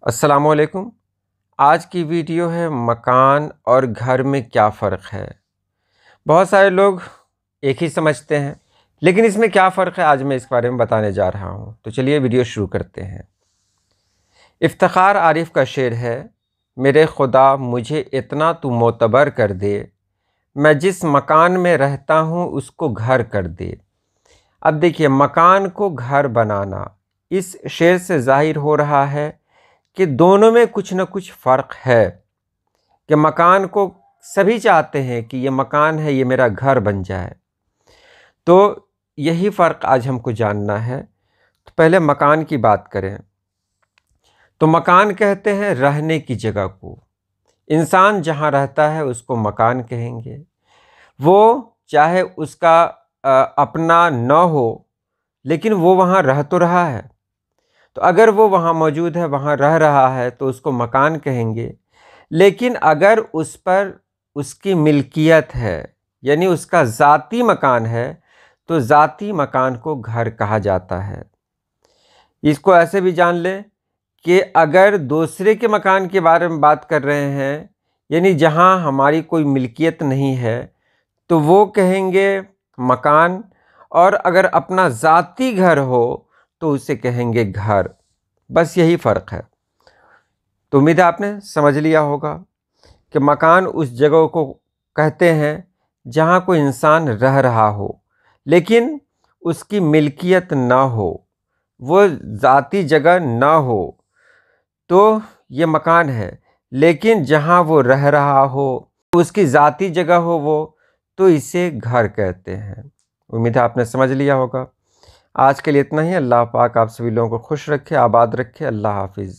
अस्सलामुअलैकुम। आज की वीडियो है मकान और घर में क्या फ़र्क है। बहुत सारे लोग एक ही समझते हैं, लेकिन इसमें क्या फ़र्क है आज मैं इस बारे में बताने जा रहा हूँ। तो चलिए वीडियो शुरू करते हैं। इफ्तिखार आरिफ का शेर है, मेरे खुदा मुझे इतना तू मोतबर कर दे, मैं जिस मकान में रहता हूँ उसको घर कर दे। अब देखिए, मकान को घर बनाना, इस शेर से ज़ाहिर हो रहा है कि दोनों में कुछ न कुछ फ़र्क है। कि मकान को सभी चाहते हैं कि ये मकान है, ये मेरा घर बन जाए। तो यही फ़र्क आज हमको जानना है। तो पहले मकान की बात करें तो मकान कहते हैं रहने की जगह को। इंसान जहाँ रहता है उसको मकान कहेंगे। वो चाहे उसका अपना न हो, लेकिन वो वहाँ रह तो रहा है। तो अगर वो वहाँ मौजूद है, वहाँ रह रहा है, तो उसको मकान कहेंगे। लेकिन अगर उस पर उसकी मिल्कियत है, यानी उसका ज़ाती मकान है, तो ज़ाती मकान को घर कहा जाता है। इसको ऐसे भी जान लें कि अगर दूसरे के मकान के बारे में बात कर रहे हैं, यानी जहाँ हमारी कोई मिल्कियत नहीं है, तो वो कहेंगे मकान। और अगर अपना ज़ाती घर हो तो उसे कहेंगे घर। बस यही फ़र्क है। तो उम्मीद है आपने समझ लिया होगा कि मकान उस जगह को कहते हैं जहाँ कोई इंसान रह रहा हो, लेकिन उसकी मिल्कियत ना हो, वो ज़ाती जगह ना हो, तो ये मकान है। लेकिन जहाँ वो रह रहा हो, उसकी ज़ाती जगह हो वो, तो इसे घर कहते हैं। उम्मीद है आपने समझ लिया होगा। आज के लिए इतना ही। अल्लाह पाक आप सभी लोगों को खुश रखे, आबाद रखे। अल्लाह हाफिज़।